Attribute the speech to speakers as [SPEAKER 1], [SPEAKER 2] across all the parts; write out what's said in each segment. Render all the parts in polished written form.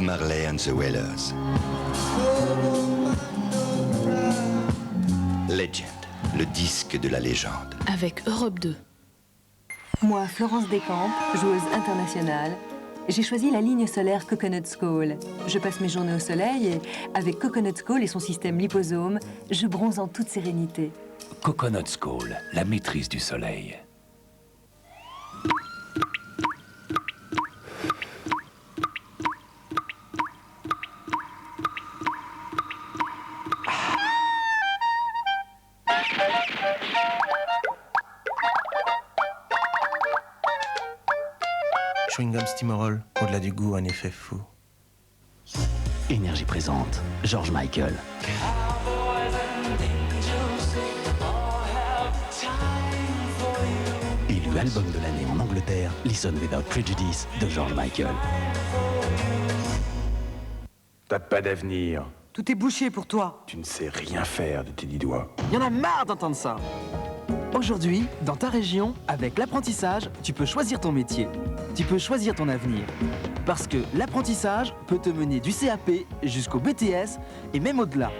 [SPEAKER 1] Marley and the Wailers. Legend, le disque de la légende.
[SPEAKER 2] Avec Europe 2.
[SPEAKER 3] Moi, Florence Descamps, joueuse internationale, j'ai choisi la ligne solaire Coconut Skull. Je passe mes journées au soleil et, avec Coconut Skull et son système liposome, je bronze en toute sérénité.
[SPEAKER 4] Coconut Skull, la maîtrise du soleil.
[SPEAKER 5] Chewing-gum Stimorol, au-delà du goût, un effet fou.
[SPEAKER 6] Énergie présente, George Michael. Élu album de l'année en Angleterre, Listen Without Prejudice de George Michael.
[SPEAKER 7] T'as pas d'avenir.
[SPEAKER 8] Tout est bouché pour toi.
[SPEAKER 7] Tu ne sais rien faire de tes 10 doigts.
[SPEAKER 8] Y en a marre d'entendre ça. Aujourd'hui, dans ta région, avec l'apprentissage, tu peux choisir ton métier. Tu peux choisir ton avenir. Parce que l'apprentissage peut te mener du CAP jusqu'au BTS et même au-delà.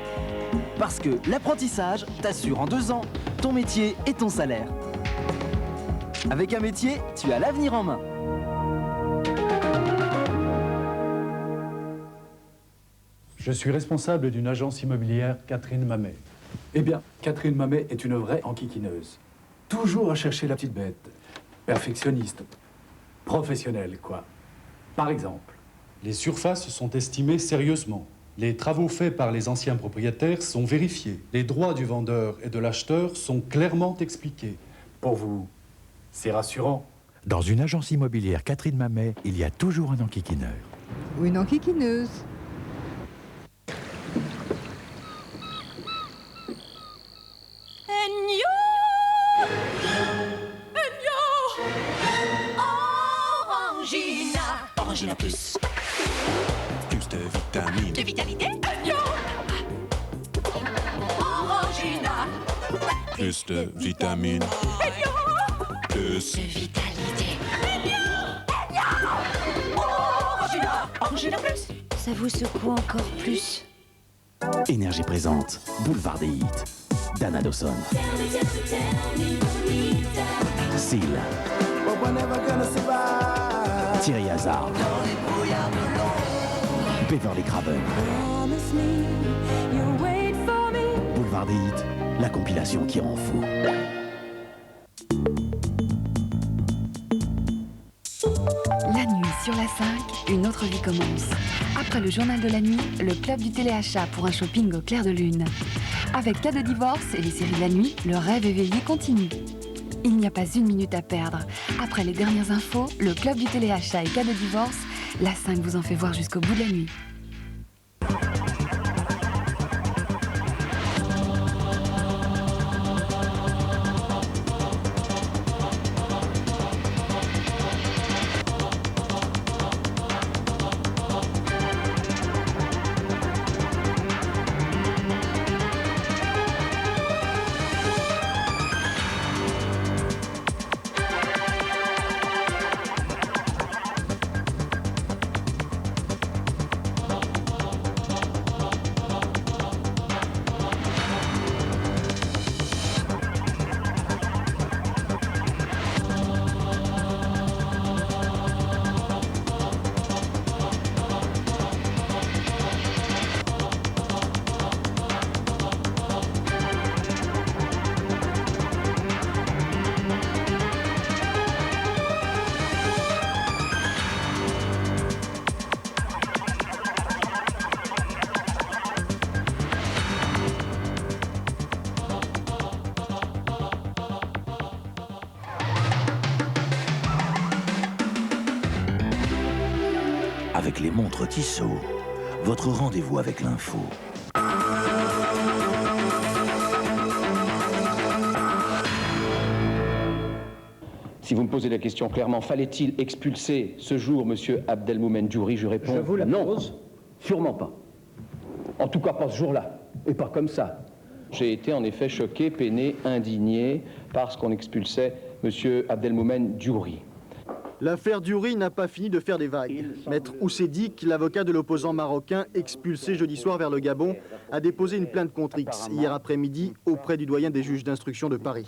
[SPEAKER 8] Parce que l'apprentissage t'assure en 2 ans ton métier et ton salaire. Avec un métier, tu as l'avenir en main.
[SPEAKER 9] Je suis responsable d'une agence immobilière, Catherine Mamet. Eh bien, Catherine Mamet est une vraie enquiquineuse. Toujours à chercher la petite bête. Perfectionniste. Professionnelle, quoi. Par exemple, les surfaces sont estimées sérieusement. Les travaux faits par les anciens propriétaires sont vérifiés. Les droits du vendeur et de l'acheteur sont clairement expliqués. Pour vous, c'est rassurant.
[SPEAKER 10] Dans une agence immobilière Catherine Mamet, il y a toujours un enquiquineur.
[SPEAKER 11] Ou une enquiquineuse.
[SPEAKER 12] Orangina plus. Plus de vitamines. De vitalité. Orangina. Plus de vitamines. Plus de vitalité. Orangina. Orangina plus.
[SPEAKER 13] Ça vous secoue encore plus.
[SPEAKER 6] Énergie présente, Boulevard des Hits. Dana Dawson. Seal. Thierry Hazard. Beverly Craven. Boulevard des Hits, la compilation qui rend fou.
[SPEAKER 14] La nuit sur la 5, une autre vie commence. Après le journal de la nuit, le club du téléachat pour un shopping au clair de lune. Avec Cas de divorce et les séries de la nuit, le rêve éveillé continue. Il n'y a pas une minute à perdre. Après les dernières infos, le club du téléachat et Cas de divorce, la 5 vous en fait voir jusqu'au bout de la nuit.
[SPEAKER 6] Avec les montres Tissot, votre rendez-vous avec l'info.
[SPEAKER 15] Si vous me posez la question clairement, fallait-il expulser ce jour monsieur Abdelmoumen Djouri? Je réponds
[SPEAKER 16] Je vous la
[SPEAKER 15] non,
[SPEAKER 16] pose.
[SPEAKER 15] sûrement pas. En tout cas pas ce jour-là, et pas comme ça. J'ai été en effet choqué, peiné, indigné parce qu'on expulsait monsieur Abdelmoumen Djouri.
[SPEAKER 2] L'affaire Diouri n'a pas fini de faire des vagues. Maître Oussedik, l'avocat de l'opposant marocain expulsé jeudi soir vers le Gabon, a déposé une plainte contre X hier après-midi auprès du doyen des juges d'instruction de Paris.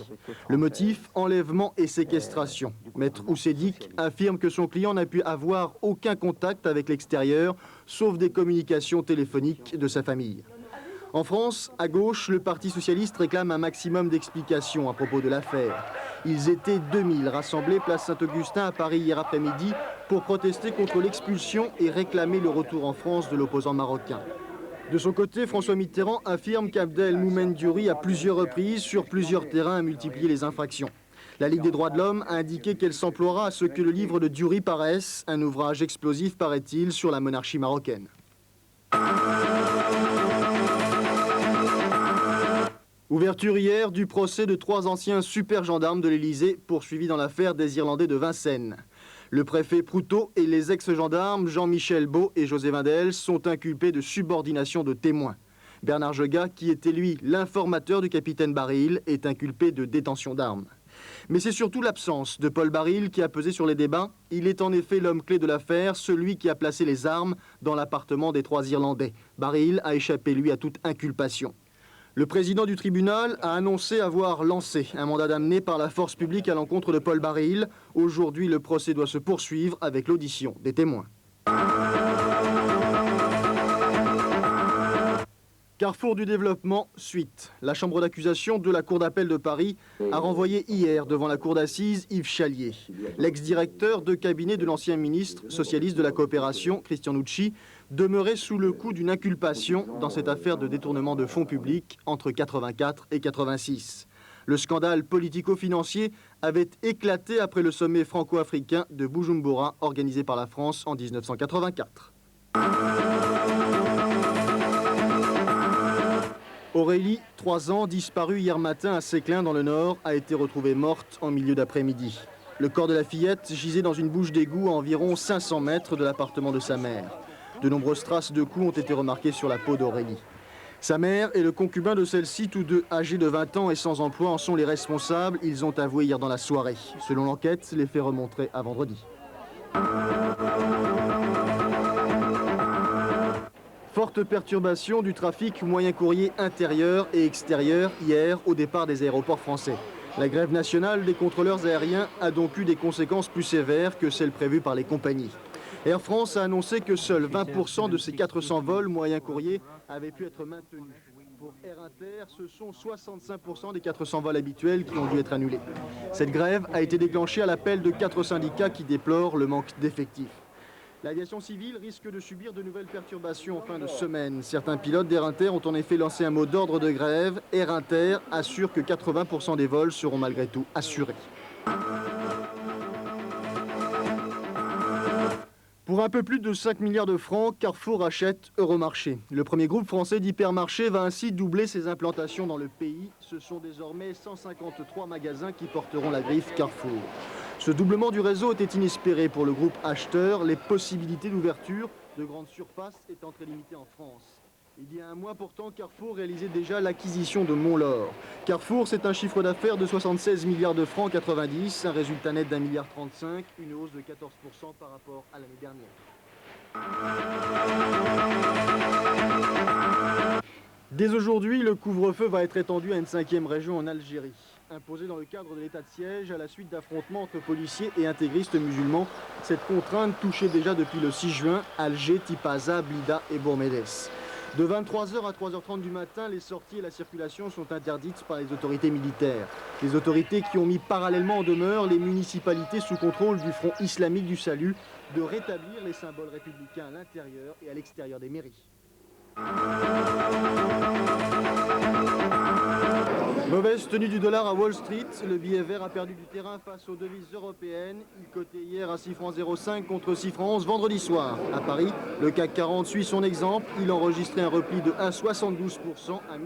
[SPEAKER 2] Le motif, enlèvement et séquestration. Maître Oussedik affirme que son client n'a pu avoir aucun contact avec l'extérieur, sauf des communications téléphoniques de sa famille. En France, à gauche, le Parti socialiste réclame un maximum d'explications à propos de l'affaire. Ils étaient 2000 rassemblés place Saint-Augustin à Paris hier après-midi pour protester contre l'expulsion et réclamer le retour en France de l'opposant marocain. De son côté, François Mitterrand affirme qu'Abdelmoumen Diouri à plusieurs reprises, sur plusieurs terrains, a multiplié les infractions. La Ligue des droits de l'homme a indiqué qu'elle s'emploiera à ce que le livre de Diouri paraisse, un ouvrage explosif, paraît-il, sur la monarchie marocaine. Ouverture hier du procès de 3 anciens super gendarmes de l'Élysée poursuivis dans l'affaire des Irlandais de Vincennes. Le préfet Proutot et les ex-gendarmes Jean-Michel Beau et José Vindel sont inculpés de subordination de témoins. Bernard Jegat, qui était lui l'informateur du capitaine Baril, est inculpé de détention d'armes. Mais c'est surtout l'absence de Paul Baril qui a pesé sur les débats. Il est en effet l'homme clé de l'affaire, celui qui a placé les armes dans l'appartement des 3 Irlandais. Baril a échappé, lui, à toute inculpation. Le président du tribunal a annoncé avoir lancé un mandat d'amener par la force publique à l'encontre de Paul Baril. Aujourd'hui, le procès doit se poursuivre avec l'audition des témoins. Carrefour du développement, suite. La chambre d'accusation de la Cour d'appel de Paris a renvoyé hier devant la cour d'assises Yves Chalier. L'ex-directeur de cabinet de l'ancien ministre socialiste de la coopération, Christian Nucci, demeurait sous le coup d'une inculpation dans cette affaire de détournement de fonds publics entre 84 et 86. Le scandale politico-financier avait éclaté après le sommet franco-africain de Bujumbura organisé par la France en 1984. Aurélie, 3 ans, disparue hier matin à Séclin dans le Nord, a été retrouvée morte en milieu d'après-midi. Le corps de la fillette gisait dans une bouche d'égout à environ 500 mètres de l'appartement de sa mère. De nombreuses traces de coups ont été remarquées sur la peau d'Aurélie. Sa mère et le concubin de celle-ci, tous deux âgés de 20 ans et sans emploi, en sont les responsables. Ils ont avoué hier dans la soirée. Selon l'enquête, les faits remonteraient à vendredi. Forte perturbation du trafic moyen courrier intérieur et extérieur hier au départ des aéroports français. La grève nationale des contrôleurs aériens a donc eu des conséquences plus sévères que celles prévues par les compagnies. Air France a annoncé que seuls 20% de ses 400 vols moyen courrier avaient pu être maintenus. Pour Air Inter, ce sont 65% des 400 vols habituels qui ont dû être annulés. Cette grève a été déclenchée à l'appel de 4 syndicats qui déplorent le manque d'effectifs. L'aviation civile risque de subir de nouvelles perturbations en fin de semaine. Certains pilotes d'Air Inter ont en effet lancé un mot d'ordre de grève. Air Inter assure que 80% des vols seront malgré tout assurés. Pour un peu plus de 5 milliards de francs, Carrefour achète Euromarché. Le premier groupe français d'hypermarchés va ainsi doubler ses implantations dans le pays. Ce sont désormais 153 magasins qui porteront la griffe Carrefour. Ce doublement du réseau était inespéré pour le groupe acheteur, les possibilités d'ouverture de grandes surfaces étant très limitées en France. Il y a un mois pourtant, Carrefour réalisait déjà l'acquisition de Montlore. Carrefour, c'est un chiffre d'affaires de 76 milliards de francs 90, un résultat net d'1,35 milliard, une hausse de 14% par rapport à l'année dernière. Dès aujourd'hui, le couvre-feu va être étendu à une 5e région en Algérie. Imposée dans le cadre de l'état de siège à la suite d'affrontements entre policiers et intégristes musulmans, cette contrainte touchait déjà depuis le 6 juin Alger, Tipaza, Blida et Bourmédès. De 23h à 3h30 du matin, les sorties et la circulation sont interdites par les autorités militaires. Les autorités qui ont mis parallèlement en demeure les municipalités sous contrôle du Front islamique du salut de rétablir les symboles républicains à l'intérieur et à l'extérieur des mairies. Mauvaise tenue du dollar à Wall Street, le billet vert a perdu du terrain face aux devises européennes. Il cotait hier à 6 francs 05 contre 6 francs 11 vendredi soir. À Paris, le CAC 40 suit son exemple. Il enregistrait un repli de 1,72% à 1775,63.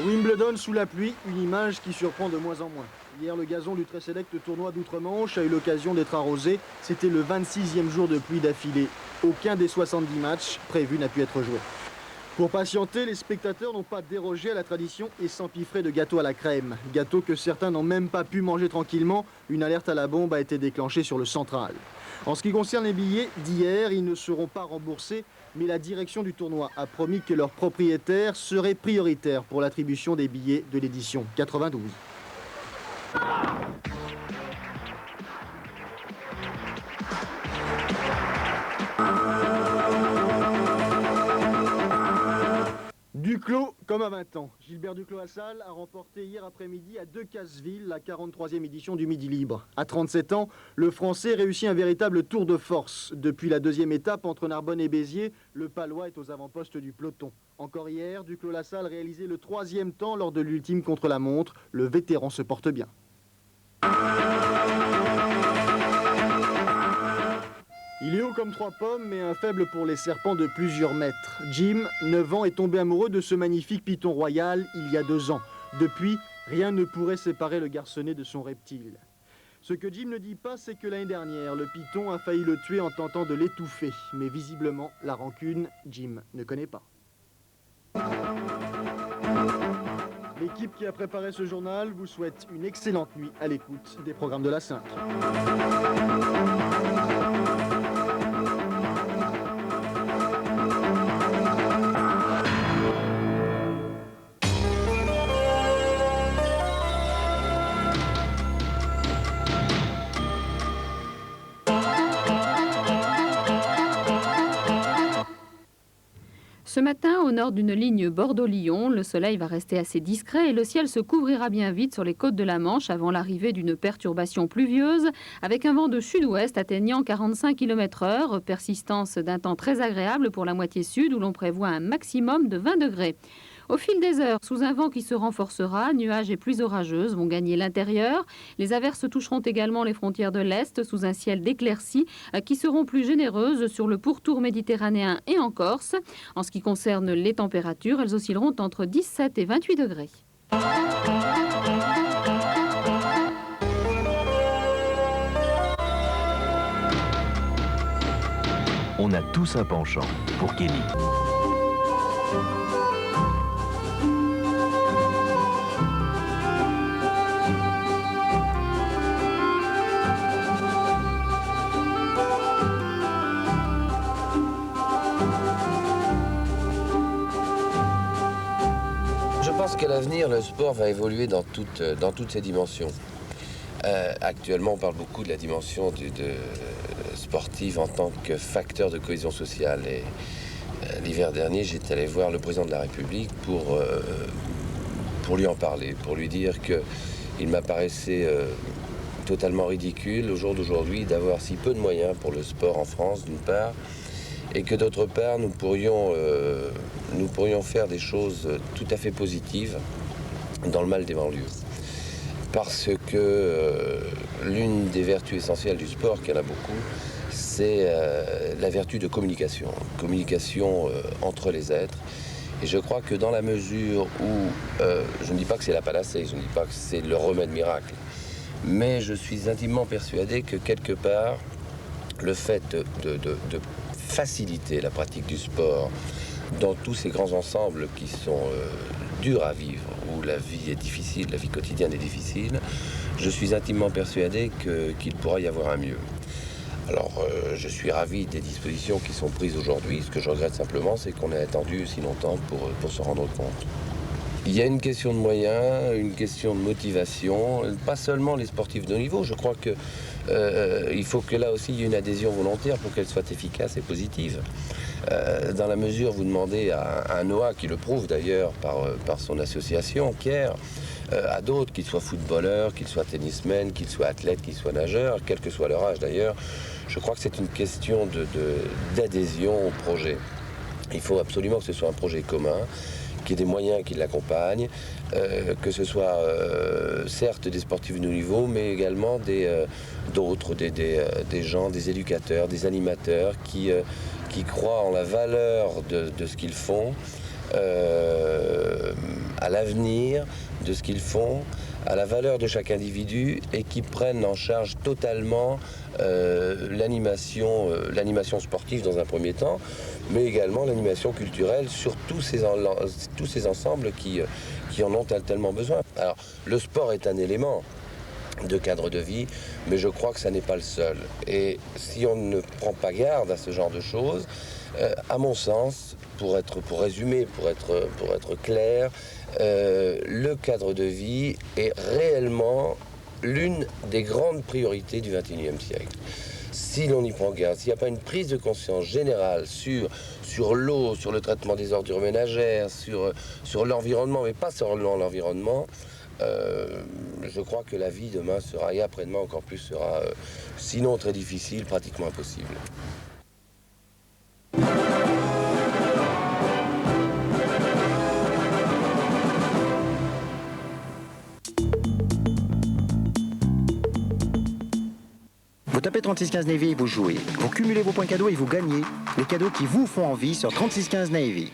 [SPEAKER 2] Wimbledon sous la pluie, une image qui surprend de moins en moins. Hier, le gazon du très sélect tournoi d'outre-Manche a eu l'occasion d'être arrosé. C'était le 26e jour de pluie d'affilée. Aucun des 70 matchs prévus n'a pu être joué. Pour patienter, les spectateurs n'ont pas dérogé à la tradition et s'empiffraient de gâteaux à la crème. Gâteaux que certains n'ont même pas pu manger tranquillement. Une alerte à la bombe a été déclenchée sur le central. En ce qui concerne les billets d'hier, ils ne seront pas remboursés, mais la direction du tournoi a promis que leurs propriétaires seraient prioritaires pour l'attribution des billets de l'édition 92. Duclos comme à 20 ans. Gilbert Duclos-Hasal a remporté hier après-midi à Decazeville la 43e édition du Midi Libre. À 37 ans, le Français réussit un véritable tour de force. Depuis la deuxième étape entre Narbonne et Béziers, le Palois est aux avant-postes du peloton. Encore hier, Duclos-Hasal réalisait le 3e temps lors de l'ultime contre-la-montre. Le vétéran se porte bien. Il est haut comme 3 pommes, mais un faible pour les serpents de plusieurs mètres. Jim, 9 ans, est tombé amoureux de ce magnifique python royal il y a 2 ans. Depuis, rien ne pourrait séparer le garçonnet de son reptile. Ce que Jim ne dit pas, c'est que l'année dernière, le python a failli le tuer en tentant de l'étouffer. Mais visiblement, la rancune, Jim ne connaît pas. L'équipe qui a préparé ce journal vous souhaite une excellente nuit à l'écoute des programmes de la 5.
[SPEAKER 16] Ce matin, au nord d'une ligne Bordeaux-Lyon, le soleil va rester assez discret et le ciel se couvrira bien vite sur les côtes de la Manche avant l'arrivée d'une perturbation pluvieuse avec un vent de sud-ouest atteignant 45 km/h, persistance d'un temps très agréable pour la moitié sud où l'on prévoit un maximum de 20 degrés. Au fil des heures, sous un vent qui se renforcera, nuages et pluies orageuses vont gagner l'intérieur. Les averses toucheront également les frontières de l'Est sous un ciel d'éclaircies qui seront plus généreuses sur le pourtour méditerranéen et en Corse. En ce qui concerne les températures, elles oscilleront entre 17 et 28 degrés.
[SPEAKER 6] On a tous un penchant pour Kenny.
[SPEAKER 17] Je pense qu'à l'avenir, le sport va évoluer dans toutes ses dimensions. Actuellement, on parle beaucoup de la dimension sportive en tant que facteur de cohésion sociale. Et l'hiver dernier, j'étais allé voir le président de la République pour lui en parler, pour lui dire qu'il m'apparaissait totalement ridicule au jour d'aujourd'hui d'avoir si peu de moyens pour le sport en France, d'une part, et que d'autre part, nous pourrions faire des choses tout à fait positives dans le mal des banlieues. Parce que l'une des vertus essentielles du sport, qu'il y en a beaucoup, c'est la vertu de communication. Communication entre les êtres. Et je crois que dans la mesure où, je ne dis pas que c'est la panacée, je ne dis pas que c'est le remède miracle, mais je suis intimement persuadé que quelque part, le fait de faciliter la pratique du sport dans tous ces grands ensembles qui sont durs à vivre, où la vie est difficile, la vie quotidienne est difficile, je suis intimement persuadé qu'il pourra y avoir un mieux. Alors, je suis ravi des dispositions qui sont prises aujourd'hui. Ce que je regrette simplement, c'est qu'on ait attendu si longtemps pour se rendre compte. Il y a une question de moyens, une question de motivation, pas seulement les sportifs de haut niveau. Je crois qu'il faut que là aussi il y ait une adhésion volontaire pour qu'elle soit efficace et positive. Dans la mesure, vous demandez à Noah, qui le prouve d'ailleurs par son association, Pierre, à d'autres, qu'ils soient footballeurs, qu'ils soient tennismen, qu'ils soient athlètes, qu'ils soient nageurs, quel que soit leur âge d'ailleurs, je crois que c'est une question d'adhésion au projet. Il faut absolument que ce soit un projet commun, qu'il y ait des moyens qui l'accompagnent, que ce soit certes des sportifs de haut niveau, mais également d'autres, des gens, des éducateurs, des animateurs qui croient en la valeur de ce qu'ils font, à l'avenir, de ce qu'ils font à la valeur de chaque individu et qui prennent en charge totalement l'animation sportive dans un premier temps, mais également l'animation culturelle sur tous ces ensembles qui en ont tellement besoin. Alors, le sport est un élément de cadre de vie, mais je crois que ça n'est pas le seul. Et si on ne prend pas garde à ce genre de choses, à mon sens, pour résumer, pour être clair, le cadre de vie est réellement l'une des grandes priorités du XXIe siècle. Si l'on y prend garde, s'il n'y a pas une prise de conscience générale sur l'eau, sur le traitement des ordures ménagères, sur l'environnement, mais pas seulement l'environnement, je crois que la vie demain sera, et après-demain encore plus, sera, sinon très difficile, pratiquement impossible.
[SPEAKER 18] Vous tapez 3615 Navy et vous jouez. Vous cumulez vos points cadeaux et vous gagnez les cadeaux qui vous font envie sur 3615 Navy.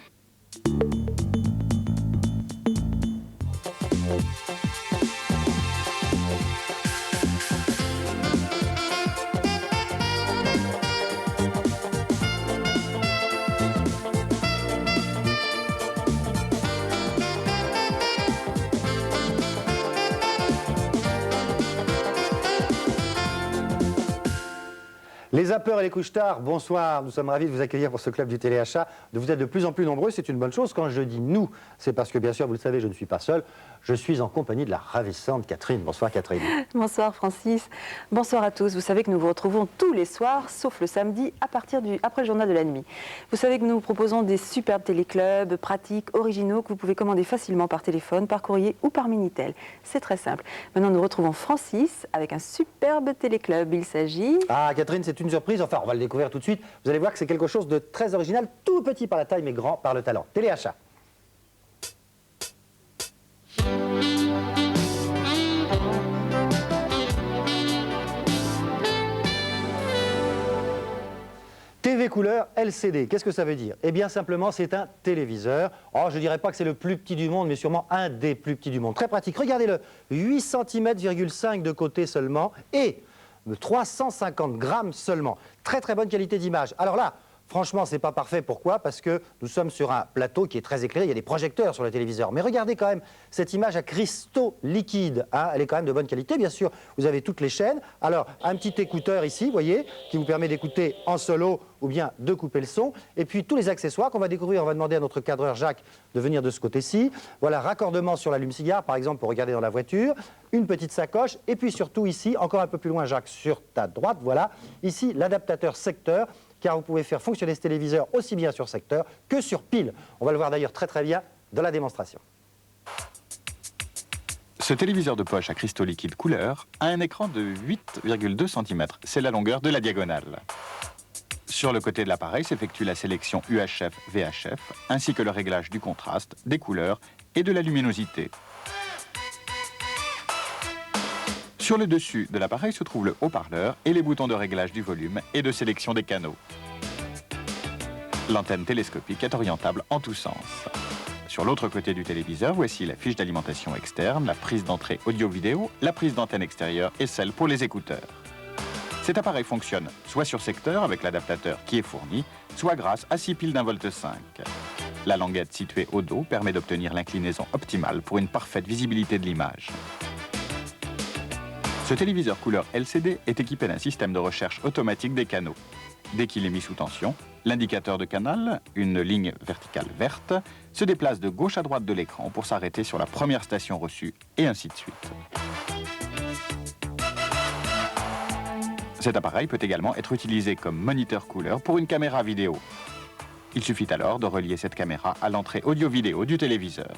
[SPEAKER 19] Les zappeurs et les couches-tard, bonsoir. Nous sommes ravis de vous accueillir pour ce club du téléachat. Vous êtes de plus en plus nombreux, c'est une bonne chose. Quand je dis nous, c'est parce que bien sûr, vous le savez, je ne suis pas seul. Je suis en compagnie de la ravissante Catherine. Bonsoir Catherine.
[SPEAKER 20] Bonsoir Francis. Bonsoir à tous. Vous savez que nous vous retrouvons tous les soirs, sauf le samedi, après le journal de la nuit. Vous savez que nous vous proposons des superbes téléclubs, pratiques, originaux, que vous pouvez commander facilement par téléphone, par courrier ou par Minitel. C'est très simple. Maintenant, nous retrouvons Francis avec un superbe téléclub. Il s'agit...
[SPEAKER 19] Ah Catherine, c'est une surprise. Enfin, on va le découvrir tout de suite. Vous allez voir que c'est quelque chose de très original, tout petit par la taille, mais grand par le talent. Téléachat. TV couleur LCD, qu'est-ce que ça veut dire? Eh bien simplement c'est un téléviseur. Oh, je ne dirais pas que c'est le plus petit du monde, mais sûrement un des plus petits du monde. Très pratique, regardez-le, 8 cm,5 cm de côté seulement et 350 grammes seulement. Très très bonne qualité d'image. Alors là, franchement, c'est pas parfait. Pourquoi? Parce que nous sommes sur un plateau qui est très éclairé. Il y a des projecteurs sur le téléviseur. Mais regardez quand même cette image à cristaux liquides. Hein, elle est quand même de bonne qualité. Bien sûr, vous avez toutes les chaînes. Alors, un petit écouteur ici, vous voyez, qui vous permet d'écouter en solo ou bien de couper le son. Et puis, tous les accessoires qu'on va découvrir. On va demander à notre cadreur Jacques de venir de ce côté-ci. Voilà, raccordement sur l'allume-cigare, par exemple, pour regarder dans la voiture. Une petite sacoche. Et puis, surtout ici, encore un peu plus loin, Jacques, sur ta droite, voilà. Ici, l'adaptateur secteur, car vous pouvez faire fonctionner ce téléviseur aussi bien sur secteur que sur pile. On va le voir d'ailleurs très très bien dans la démonstration.
[SPEAKER 21] Ce téléviseur de poche à cristaux liquides couleur a un écran de 8,2 cm. C'est la longueur de la diagonale. Sur le côté de l'appareil s'effectue la sélection UHF-VHF, ainsi que le réglage du contraste, des couleurs et de la luminosité. Sur le dessus de l'appareil se trouve le haut-parleur et les boutons de réglage du volume et de sélection des canaux. L'antenne télescopique est orientable en tous sens. Sur l'autre côté du téléviseur, voici la fiche d'alimentation externe, la prise d'entrée audio-vidéo, la prise d'antenne extérieure et celle pour les écouteurs. Cet appareil fonctionne soit sur secteur avec l'adaptateur qui est fourni, soit grâce à 6 piles d'1,5 V. La languette située au dos permet d'obtenir l'inclinaison optimale pour une parfaite visibilité de l'image. Ce téléviseur couleur LCD est équipé d'un système de recherche automatique des canaux. Dès qu'il est mis sous tension, l'indicateur de canal, une ligne verticale verte, se déplace de gauche à droite de l'écran pour s'arrêter sur la première station reçue, et ainsi de suite. Cet appareil peut également être utilisé comme moniteur couleur pour une caméra vidéo. Il suffit alors de relier cette caméra à l'entrée audio-vidéo du téléviseur.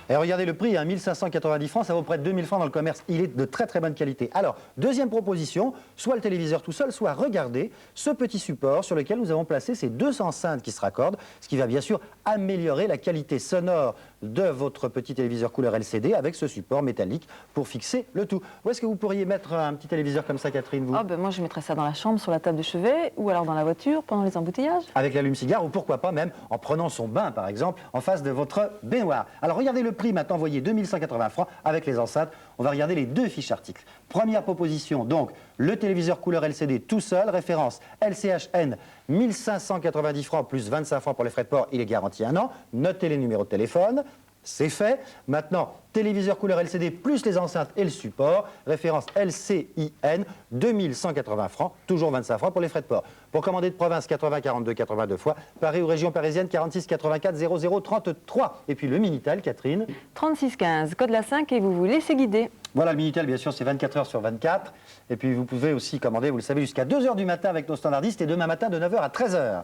[SPEAKER 19] Et regardez le prix, hein, 1590 francs, ça vaut près de 2000 francs dans le commerce. Il est de très très bonne qualité. Alors, deuxième proposition, soit le téléviseur tout seul, soit regardez ce petit support sur lequel nous avons placé ces deux enceintes qui se raccordent, ce qui va bien sûr améliorer la qualité sonore de votre petit téléviseur couleur LCD avec ce support métallique pour fixer le tout. Où est-ce que vous pourriez mettre un petit téléviseur comme ça, Catherine, vous?
[SPEAKER 20] Moi, je mettrais ça dans la chambre, sur la table de chevet, ou alors dans la voiture, pendant les embouteillages.
[SPEAKER 19] Avec l'allume-cigare, ou pourquoi pas même en prenant son bain, par exemple, en face de votre baignoire. Alors, regardez le prix maintenant, voyez, 2180 francs avec les enceintes. On va regarder les deux fiches articles. Première proposition, donc, le téléviseur couleur LCD tout seul, référence LCHN, 1590 francs plus 25 francs pour les frais de port, il est garanti 1 an. Notez les numéros de téléphone. C'est fait. Maintenant, téléviseur couleur LCD plus les enceintes et le support, référence LCIN, 2180 francs, toujours 25 francs pour les frais de port. Pour commander de province, 80 42 82 fois, Paris ou région parisienne, 46 84 00 33. Et puis le Minitel, Catherine.
[SPEAKER 20] 3615, code la 5 et vous vous laissez guider.
[SPEAKER 19] Voilà, le Minitel, bien sûr, c'est 24 heures sur 24. Et puis vous pouvez aussi commander, vous le savez, jusqu'à 2 heures du matin avec nos standardistes et demain matin de 9 h à 13 h.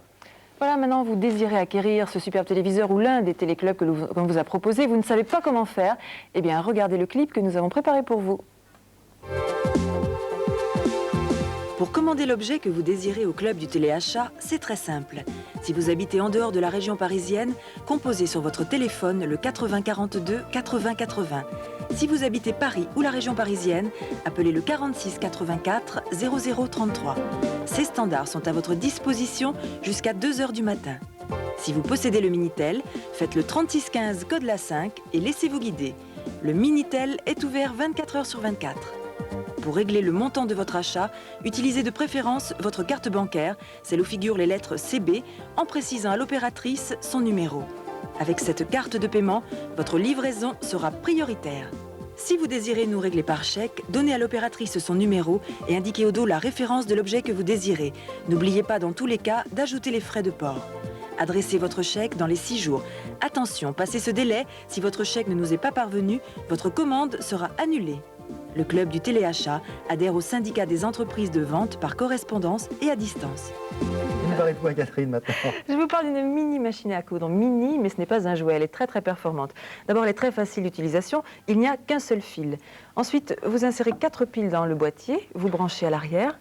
[SPEAKER 20] Voilà, maintenant vous désirez acquérir ce superbe téléviseur ou l'un des téléclubs qu'on vous a proposé, vous ne savez pas comment faire, eh bien regardez le clip que nous avons préparé pour vous. Pour commander l'objet que vous désirez au club du téléachat, c'est très simple. Si vous habitez en dehors de la région parisienne, composez sur votre téléphone le 80 42 80 80. Si vous habitez Paris ou la région parisienne, appelez le 46 84 00 33. Ces standards sont à votre disposition jusqu'à 2 h du matin. Si vous possédez le Minitel, faites le 3615 code la 5 et laissez-vous guider. Le Minitel est ouvert 24 h sur 24. Pour régler le montant de votre achat, utilisez de préférence votre carte bancaire, celle où figurent les lettres CB, en précisant à l'opératrice son numéro. Avec cette carte de paiement, votre livraison sera prioritaire. Si vous désirez nous régler par chèque, donnez à l'opératrice son numéro et indiquez au dos la référence de l'objet que vous désirez. N'oubliez pas dans tous les cas d'ajouter les frais de port. Adressez votre chèque dans les 6 jours. Attention, passé ce délai, si votre chèque ne nous est pas parvenu, votre commande sera annulée. Le club du téléachat adhère au syndicat des entreprises de vente par correspondance et à distance.
[SPEAKER 19] Vous parlez de quoi, Catherine, maintenant?
[SPEAKER 20] Je vous parle d'une mini machine à coudre. Mini, mais ce n'est pas un jouet, elle est très performante. D'abord, elle est très facile d'utilisation, il n'y a qu'un seul fil. Ensuite, vous insérez 4 piles dans le boîtier, vous branchez à l'arrière.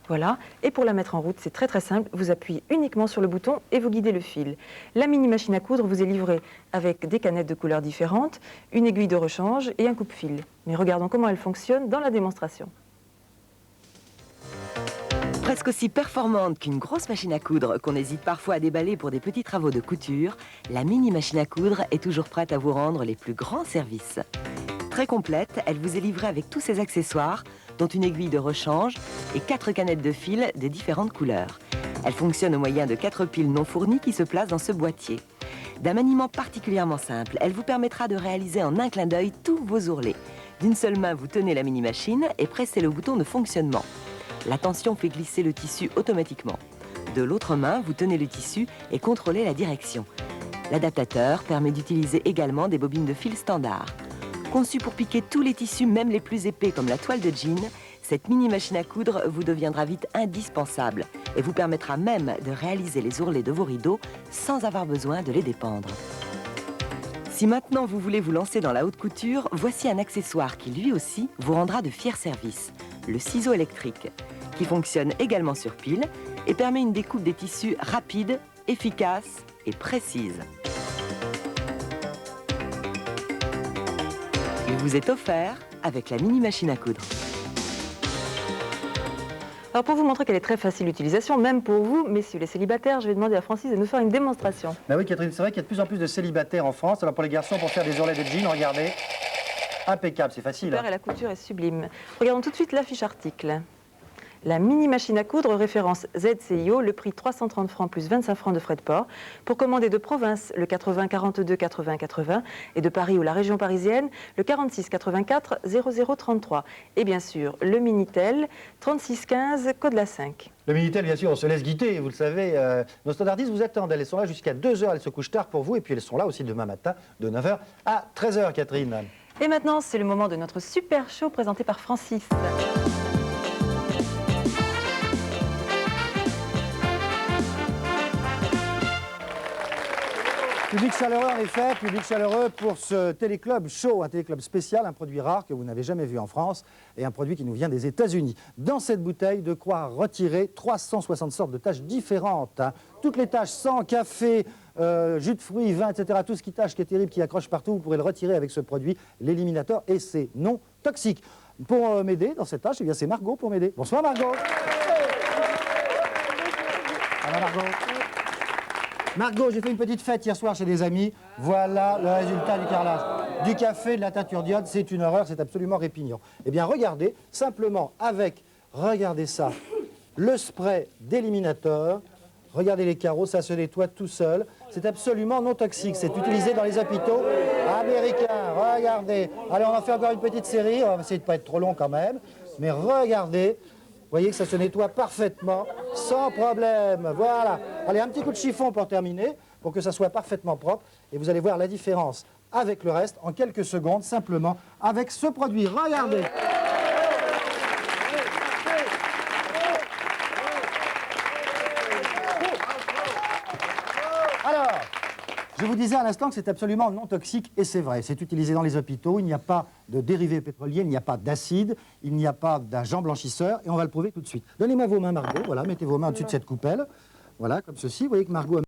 [SPEAKER 20] Voilà, et pour la mettre en route, c'est très simple, vous appuyez uniquement sur le bouton et vous guidez le fil. La mini machine à coudre vous est livrée avec des canettes de couleurs différentes, une aiguille de rechange et un coupe-fil. Mais regardons comment elle fonctionne dans la démonstration.
[SPEAKER 1] Presque aussi performante qu'une grosse machine à coudre qu'on hésite parfois à déballer pour des petits travaux de couture, la mini machine à coudre est toujours prête à vous rendre les plus grands services. Très complète, elle vous est livrée avec tous ses accessoires, dont une aiguille de rechange et 4 canettes de fil de différentes couleurs. Elle fonctionne au moyen de 4 piles non fournies qui se placent dans ce boîtier. D'un maniement particulièrement simple, elle vous permettra de réaliser en un clin d'œil tous vos ourlets. D'une seule main, vous tenez la mini-machine et pressez le bouton de fonctionnement. La tension fait glisser le tissu automatiquement. De l'autre main, vous tenez le tissu et contrôlez la direction. L'adaptateur permet d'utiliser également des bobines de fil standard. Conçue pour piquer tous les tissus, même les plus épais comme la toile de jean, cette mini-machine à coudre vous deviendra vite indispensable et vous permettra même de réaliser les ourlets de vos rideaux sans avoir besoin de les dépendre. Si maintenant vous voulez vous lancer dans la haute couture, voici un accessoire qui lui aussi vous rendra de fiers services, le ciseau électrique, qui fonctionne également sur pile et permet une découpe des tissus rapide, efficace et précise. Il vous est offert avec la mini machine à coudre.
[SPEAKER 20] Alors pour vous montrer qu'elle est très facile d'utilisation, même pour vous, messieurs les célibataires, je vais demander à Francis de nous faire une démonstration.
[SPEAKER 19] Ben oui, Catherine, c'est vrai qu'il y a de plus en plus de célibataires en France. Alors pour les garçons, pour faire des ourlets de jean, regardez, impeccable, c'est facile.
[SPEAKER 20] Super, et la couture est sublime. Regardons tout de suite la fiche article. La mini machine à coudre, référence ZCIO, le prix 330 francs plus 25 francs de frais de port. Pour commander de province, le 80 42 80 80 et de Paris ou la région parisienne, le 46 84 00 33. Et bien sûr, le Minitel 36 15 code la 5.
[SPEAKER 19] Le Minitel, bien sûr, on se laisse guider, vous le savez. Nos standardistes vous attendent, elles sont là jusqu'à 2 h, elles se couchent tard pour vous, et puis elles sont là aussi demain matin de 9 h à 13 h, Catherine.
[SPEAKER 20] Et maintenant, c'est le moment de notre super show présenté par Francis.
[SPEAKER 19] Public chaleureux, en effet, public chaleureux pour ce téléclub show, un téléclub spécial, un produit rare que vous n'avez jamais vu en France et un produit qui nous vient des États-Unis. Dans cette bouteille, de quoi retirer 360 sortes de tâches différentes. Toutes les tâches, sang, café, jus de fruits, vin, etc., tout ce qui tâche, qui est terrible, qui accroche partout, vous pourrez le retirer avec ce produit, l'éliminateur, et c'est non toxique. Pour m'aider dans cette tâche, eh bien c'est Margot pour m'aider. Bonsoir Margot. Alors Margot. Margot, j'ai fait une petite fête hier soir chez des amis. Voilà le résultat du carrelage. Du café, de la teinture d'iode, c'est une horreur, c'est absolument répugnant. Eh bien, regardez, simplement avec, regardez ça, le spray d'éliminateur. Regardez les carreaux, ça se nettoie tout seul. C'est absolument non toxique. C'est utilisé dans les hôpitaux américains. Regardez. Allez, on en fait encore une petite série. On va essayer de ne pas être trop long quand même. Mais regardez. Vous voyez que ça se nettoie parfaitement, sans problème. Voilà. Allez, un petit coup de chiffon pour terminer, pour que ça soit parfaitement propre. Et vous allez voir la différence avec le reste en quelques secondes, simplement avec ce produit. Regardez. Alors, je vous disais à l'instant que c'est absolument non toxique, et c'est vrai. C'est utilisé dans les hôpitaux, il n'y a pas de dérivés pétroliers, il n'y a pas d'acide, il n'y a pas d'agent blanchisseur, et on va le prouver tout de suite. Donnez-moi vos mains, Margot, voilà, mettez vos mains au-dessus de cette coupelle, voilà, comme ceci. Vous voyez que Margot a